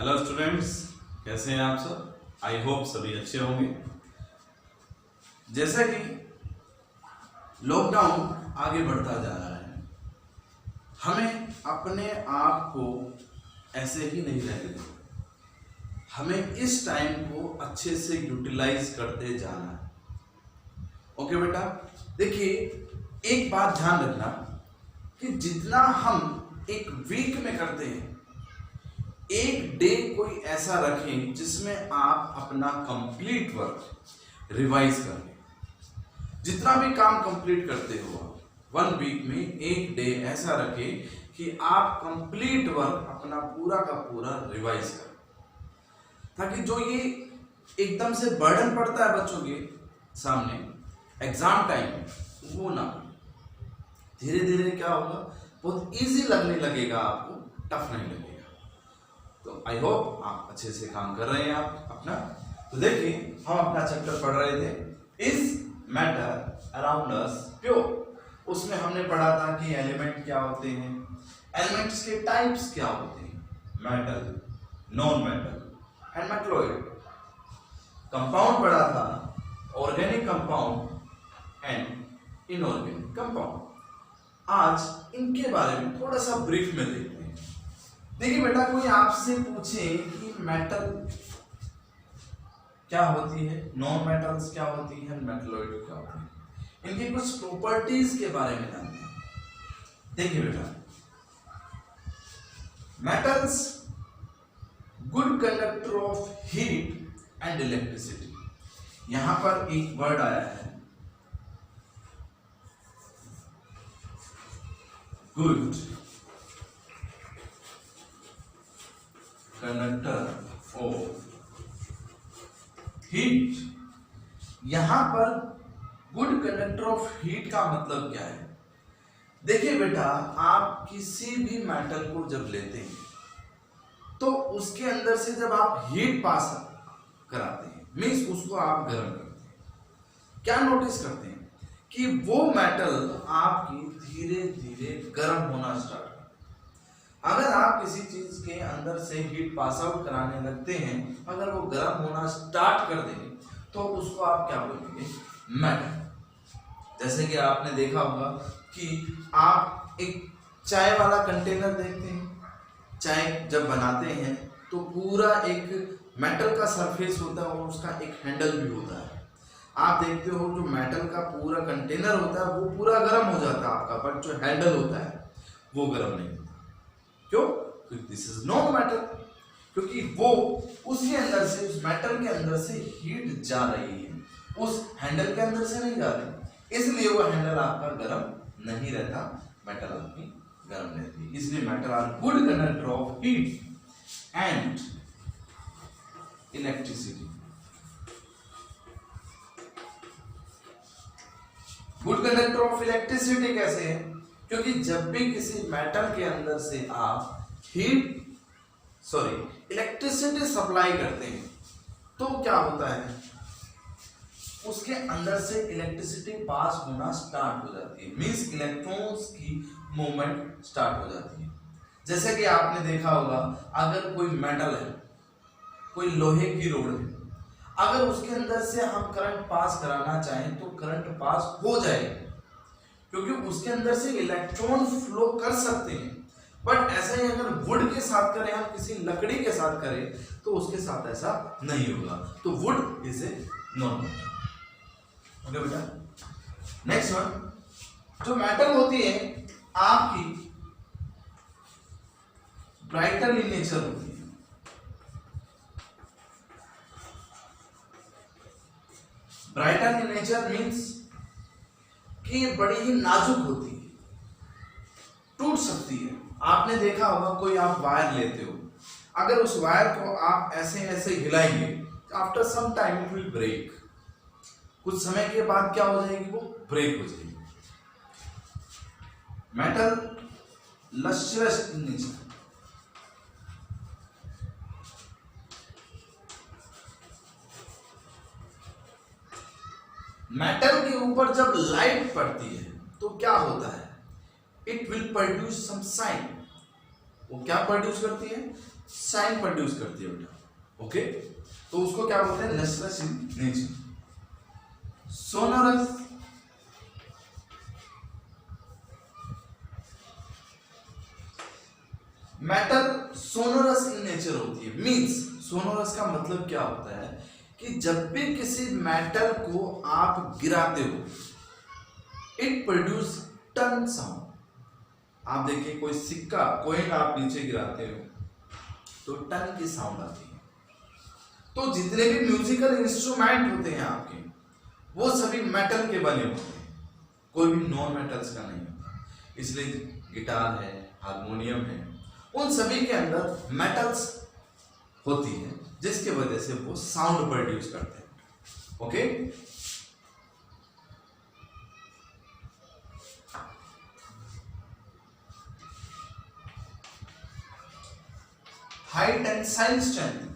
Hello students, कैसे हैं आप सब। आई होप सभी अच्छे होंगे। जैसा कि लॉकडाउन आगे बढ़ता जा रहा है, हमें अपने आप को ऐसे ही नहीं रहने देना। हमें इस टाइम को अच्छे से यूटिलाइज करते जाना है। ओके बेटा, देखिए एक बात ध्यान रखना कि जितना हम एक वीक में करते हैं, एक डे कोई ऐसा रखें जिसमें आप अपना कंप्लीट वर्क रिवाइज कर लें। जितना भी काम कंप्लीट करते हो आप 1 वीक में एक डे ऐसा रखें कि आप कंप्लीट वर्क अपना पूरा का पूरा रिवाइज करें, ताकि जो ये एकदम से बर्डन पड़ता है बच्चों के सामने एग्जाम टाइम में, वो ना धीरे धीरे क्या होगा, बहुत इजी लगने लगेगा, आपको टफ नहीं लगेगा। तो आई होप आप अच्छे से काम कर रहे हैं आप अपना। तो देखिए हम अपना चैप्टर पढ़ रहे थे is matter around us pure. उसमें हमने पढ़ा था कि एलिमेंट क्या होते हैं, एलिमेंट्स के टाइप्स क्या होते हैं, metal, non metal and metalloid. Compound पढ़ा था, organic compound and inorganic compound. आज इनके बारे में थोड़ा सा ब्रीफ में देखते हैं। देखिए बेटा, कोई आपसे पूछे कि मेटल क्या होती है, नॉन मेटल्स क्या होती है, मेटलॉइड क्या होती है, इनकी कुछ प्रॉपर्टीज के बारे में जानते हैं। देखिए बेटा, metals good conductor of heat and electricity. यहां पर एक वर्ड आया है गुड कंडक्टर ऑफ हीट। यहां पर गुड कंडक्टर ऑफ हीट का मतलब क्या है। देखिए बेटा, आप किसी भी मेटल को जब लेते हैं तो उसके अंदर से जब आप हीट पास कराते हैं, मीन्स उसको आप गर्म करते हैं, क्या नोटिस करते हैं कि वो मेटल आपकी धीरे धीरे गर्म होना स्टार्ट। अगर आप किसी चीज के अंदर से हीट पास आउट कराने लगते हैं, अगर वो गर्म होना स्टार्ट कर देंगे तो उसको आप क्या बोलेंगे, मेटल। जैसे कि आपने देखा होगा कि आप एक चाय वाला कंटेनर देखते हैं, चाय जब बनाते हैं तो पूरा एक मेटल का सरफेस होता है और उसका एक हैंडल भी होता है। आप देखते हो जो मेटल का पूरा कंटेनर होता है वो पूरा गर्म हो जाता है आपका, बट जो हैंडल होता है वो गर्म नहीं होता। क्यों? क्योंकि दिस इज नॉन मेटल, क्योंकि वो उसके अंदर से, उस मेटल के अंदर से हीट जा रही है, उस हैंडल के अंदर से नहीं जा रही, इसलिए वो हैंडल आपका गर्म नहीं रहता, मेटल आपकी गर्म रहती है। इसलिए metal are good conductor of heat and electricity. Good conductor of electricity कैसे है? क्योंकि जब भी किसी मेटल के अंदर से आप इलेक्ट्रिसिटी सप्लाई करते हैं तो क्या होता है, उसके अंदर से इलेक्ट्रिसिटी पास होना स्टार्ट हो जाती है, मींस इलेक्ट्रॉन्स की मूवमेंट स्टार्ट हो जाती है। जैसे कि आपने देखा होगा, अगर कोई मेटल है, कोई लोहे की रोड है, अगर उसके अंदर से हम करंट पास कराना चाहें तो करंट पास हो जाएगा, क्योंकि उसके अंदर से इलेक्ट्रॉन फ्लो कर सकते हैं। बट ऐसा ही अगर वुड के साथ करें, हम किसी लकड़ी के साथ करें तो उसके साथ ऐसा नहीं होगा। तो would is a non metal. Okay बेटा, नेक्स्ट वन, जो मेटल होती है आपकी ब्राइटर इन नेचर होती है। ब्राइटर इन नेचर मीन्स कि ये बड़ी ही नाजुक होती है, टूट सकती है। आपने देखा होगा, कोई आप वायर लेते हो, अगर उस वायर को आप ऐसे ऐसे हिलाएंगे, after some time it will break. कुछ समय के बाद क्या हो जाएगी, वो ब्रेक हो जाएगी। Metal lustrous in nature. Metal के ऊपर जब लाइट पड़ती है तो क्या होता है, it will produce some sign. वो क्या प्रोड्यूस करती है, साइन प्रोड्यूस करती है बेटा। ओके, तो उसको क्या बोलते हैं, lustrous in nature. Sonorous metal sonorous in nature होती है। मींस सोनोरस का मतलब क्या होता है कि जब भी किसी मेटल को आप गिराते हो, इट प्रोड्यूस टन साउंड। आप देखिए कोई सिक्का, कॉइन आप नीचे गिराते हो तो टन की साउंड आती है। तो जितने भी म्यूजिकल इंस्ट्रूमेंट होते हैं आपके, वो सभी मेटल के बने होते हैं, कोई भी नॉन मेटल्स का नहीं होता। इसलिए गिटार है, हारमोनियम है, उन सभी के अंदर मेटल्स होती है, जिसके वजह से वो साउंड प्रोड्यूस करते हैं। Okay, high tensile strength,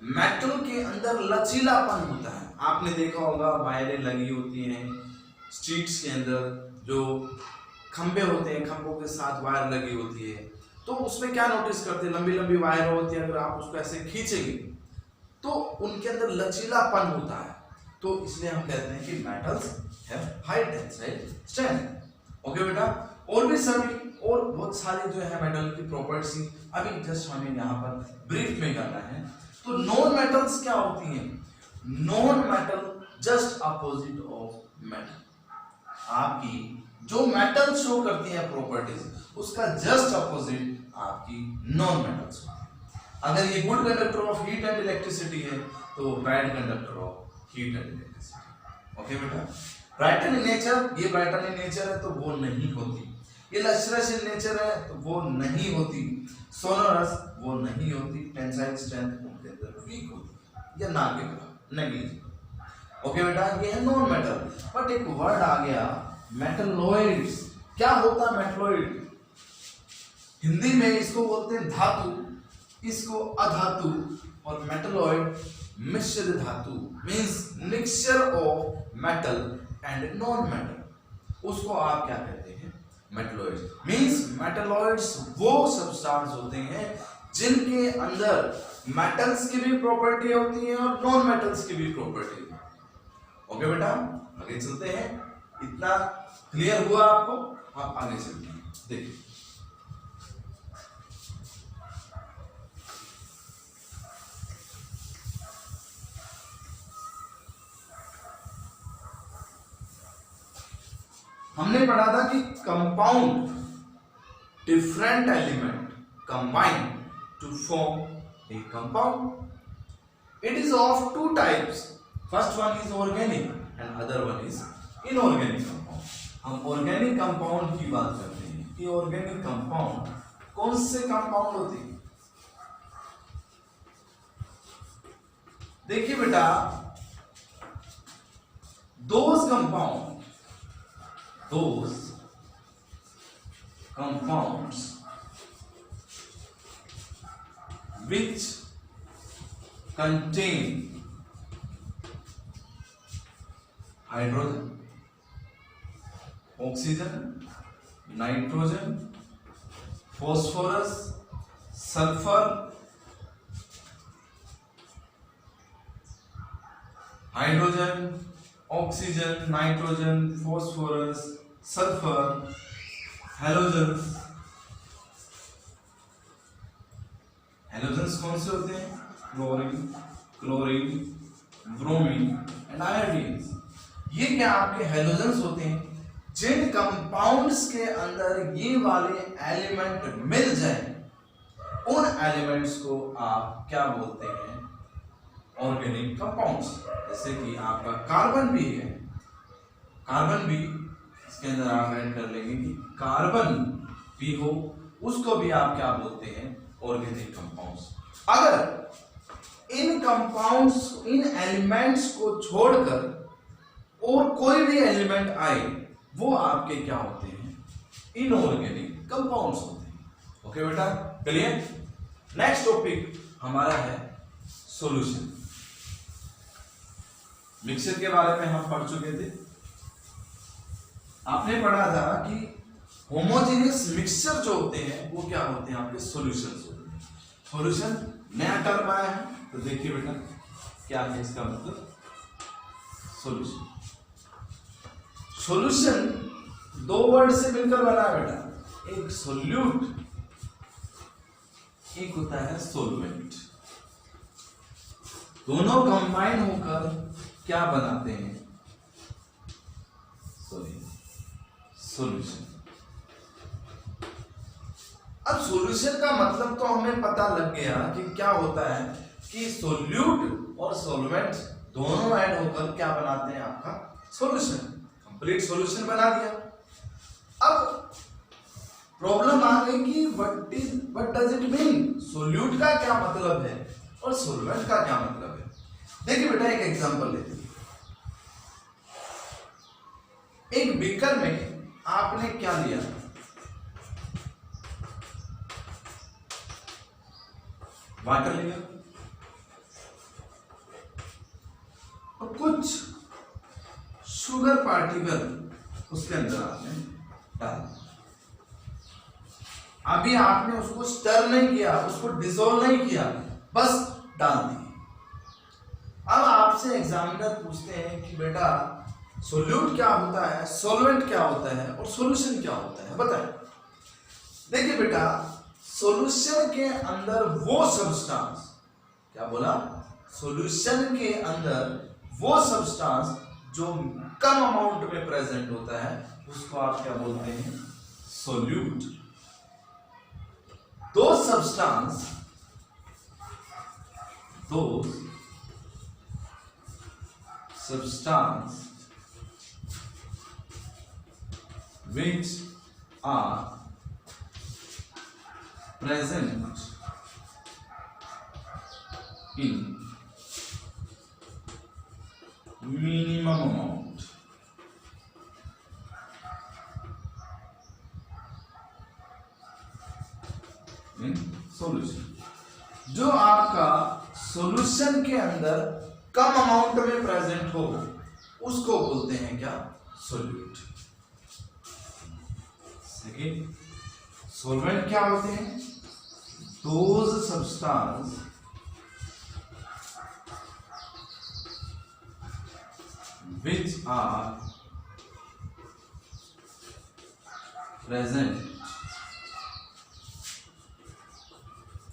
metal के अंदर लचीलापन होता है। आपने देखा होगा वायरें लगी होती हैं स्ट्रीट्स के अंदर, जो खंबे होते हैं, खंभों के साथ वायर लगी होती है, तो उसमें क्या नोटिस करते हैं, लंबी लंबी वायर होती है, अगर आप उसको ऐसे खींचेंगे तो उनके अंदर लचीलापन होता है। तो इसलिए हम कहते हैं कि metals have high tensile strength. Okay बेटा, और भी सभी और बहुत सारी जो है मेटल की प्रॉपर्टीज अभी जस्ट हमें यहाँ पर ब्रीफ में करना है। तो नॉन मेटल्स क्या होती हैं, non metal just opposite of metal. आपकी जो मेटल शो करती है प्रॉपर्टीज, उसका जस्ट अपोजिट आपकी नॉन मेटल्स होती है। अगर ये good conductor of heat and electricity है तो bad conductor of heat and electricity. Okay बेटा, ब्राइटन इन नेचर, ये ब्राइटन इन नेचर है तो वो नहीं होती। ये लस्ट्रस इन नेचर है तो वो नहीं होती। सोनोरस वो नहीं होती। टेंसाइल स्ट्रेंथ उनके अंदर वीक होती या ना के बराबर, नेग्लिजिबल। ओके बेटा, ये है नॉन मेटल। बट एक वर्ड आ गया मेटलॉइड्स। क्या होता है मेटलॉइड? हिंदी में इसको बोलते हैं धातु, इसको अधातु, और मेटलॉइड मिश्र धातु, means mixture of metal and non metal. उसको आप क्या कहते हैं? मेटलॉइड्स। मींस मेटलॉइड्स वो सब्सटेंस होते हैं जिनके अंदर मेटल्स की भी प्रॉपर्टी होती है और नॉन मेटल्स की भी प्रॉपर्टी होती है। ओके बेटा, आगे चलते हैं। इतना क्लियर हुआ आपको? आप आगे चलते हैं, देखिए। हमने पढ़ा था कि compound different element combine to form a compound. It is of two types, first one is organic and other one is inorganic compound. हम ऑर्गेनिक कंपाउंड की बात करते हैं कि ऑर्गेनिक कंपाउंड कौन से कंपाउंड होते हैं? देखिए बेटा, those compounds which contain hydrogen, oxygen, nitrogen, phosphorus, sulfur, hydrogen, oxygen, nitrogen, phosphorus, sulfur, halogens। Halogens कौन से होते हैं? Chlorine, chlorine, bromine and iodine. ये क्या आपके हेलोजेंस होते हैं जिन कंपाउंड्स के अंदर ये वाले एलिमेंट मिल जाए, उन एलिमेंट्स को आप क्या बोलते हैं? Organic compounds. जैसे कि आपका कार्बन भी है, कार्बन भी इसके अंदर आप ऐड कर लेंगे कि कार्बन भी हो, उसको भी आप क्या बोलते हैं? Organic compounds. अगर इन कंपाउंड्स, इन एलिमेंट्स को छोड़कर और कोई भी एलिमेंट आए, वो आपके क्या होते हैं? इनऑर्गेनिक कंपाउंड्स होते हैं। ओके बेटा, क्लियर? नेक्स्ट टॉपिक हमारा है सॉल्यूशन। मिक्सचर के बारे में हम पढ़ चुके थे। आपने पढ़ा था कि होमोजेनियस मिक्सचर जो होते हैं वो क्या होते हैं, आपके सॉल्यूशंस होते हैं। सॉल्यूशन नया टर्म आया है, तो देखिए बेटा क्या है इसका मतलब, सॉल्यूशन। सॉल्यूशन दो वर्ड से मिलकर बना है बेटा, एक सोल्यूट, एक होता है सोलवेंट। दोनों कंबाइन होकर क्या बनाते हैं, सॉल्यूशन। अब सॉल्यूशन का मतलब तो हमें पता लग गया कि क्या होता है कि सोल्यूट और सोलवेंट दोनों ऐड होकर क्या बनाते हैं, आपका सॉल्यूशन। कंप्लीट सॉल्यूशन बना दिया। अब प्रॉब्लम आ गई कि what does it mean, solute का क्या मतलब है और सोलवेंट का क्या मतलब है। देखिए बेटा एक एग्जांपल लेते हैं। एक बीकर में आपने क्या लिया, वाटर लिया और कुछ शुगर पार्टिकल उसके अंदर आपने डाल दिया। अभी आपने उसको स्टर नहीं किया, उसको डिसॉल्व नहीं किया, बस डाल दिए। अब आपसे एग्जामिनर पूछते हैं कि बेटा सोल्यूट क्या होता है, सॉल्वेंट क्या होता है और सॉल्यूशन क्या होता है, बताएं। देखिए बेटा सॉल्यूशन के अंदर वो सब्सटेंस, क्या बोला, सॉल्यूशन के अंदर वो सब्सटेंस जो कम अमाउंट में प्रेजेंट होता है उसको आप क्या बोलते हैं, solute. those substance which are present in minimum amount in solution, जो आपका सॉल्यूशन के अंदर कम अमाउंट में प्रेजेंट हो उसको बोलते हैं क्या, सोल्यूट। सेकेंड, सॉल्वेंट क्या होते हैं, those substance which are present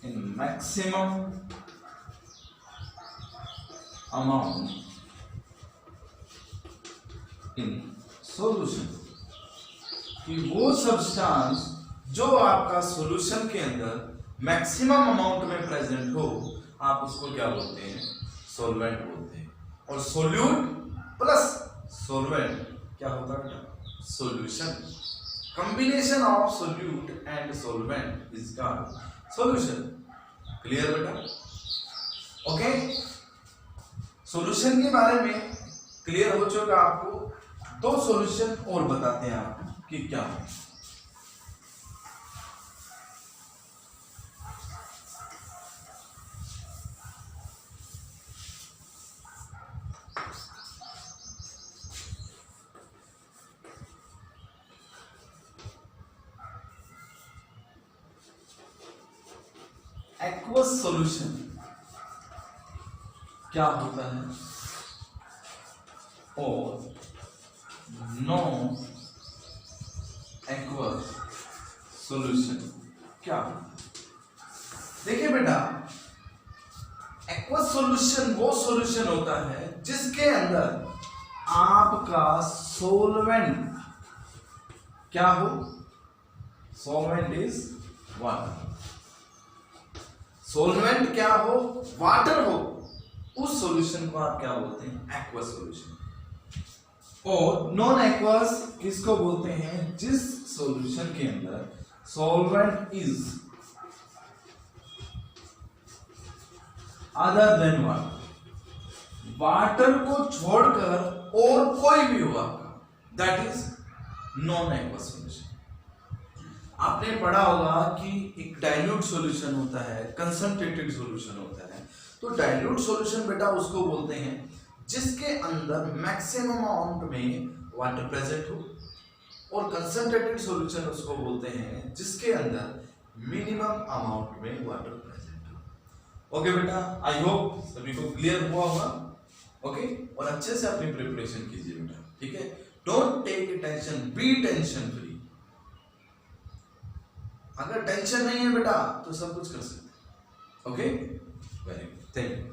in maximum amount in solution, कि वो सब्सटेंस जो आपका सॉल्यूशन के अंदर मैक्सिमम अमाउंट में प्रेजेंट हो आप उसको क्या बोलते हैं, सॉल्वेंट बोलते हैं। और सोल्यूट प्लस सॉल्वेंट क्या होता है, solution. Combination of solute and solvent is called solution. Clear बेटा, ओके। सॉल्यूशन के बारे में क्लियर हो चुका आपको। दो सॉल्यूशन और बताते हैं आपको कि क्या है। एक्वस सॉल्यूशन क्या होता है और नो एक्वस सॉल्यूशन क्या होता है। देखिए बेटा एक्वस सॉल्यूशन वो सॉल्यूशन होता है जिसके अंदर आपका सॉल्वेंट क्या हो, सॉल्वेंट इज वाटर। सॉल्वेंट क्या हो, वाटर हो, उस सॉल्यूशन को आप क्या बोलते हैं, एक्वस सॉल्यूशन। और नॉन एक्वस किसको बोलते हैं, जिस सॉल्यूशन के अंदर solvent is other than water, water को छोड़कर और कोई भी हो आपका, that is non aqueous solution. आपने पढ़ा होगा कि एक डाइल्यूट सॉल्यूशन होता है, कंसंट्रेटेड सॉल्यूशन होता है। तो डाइल्यूट सॉल्यूशन बेटा उसको बोलते हैं जिसके अंदर मैक्सिमम अमाउंट में वाटर प्रेजेंट हो और कंसंट्रेटेड सॉल्यूशन उसको बोलते हैं जिसके अंदर मिनिमम अमाउंट में वाटर प्रेजेंट हो। ओके बेटा, आई होप सभी को क्लियर हुआ होगा। ओके, और अच्छे से अपनी प्रिपरेशन कीजिए बेटा, ठीक है। Don't take tension, be tension free. अगर टेंशन नहीं है बेटा तो सब कुछ कर सकते। Okay, very good, thank you.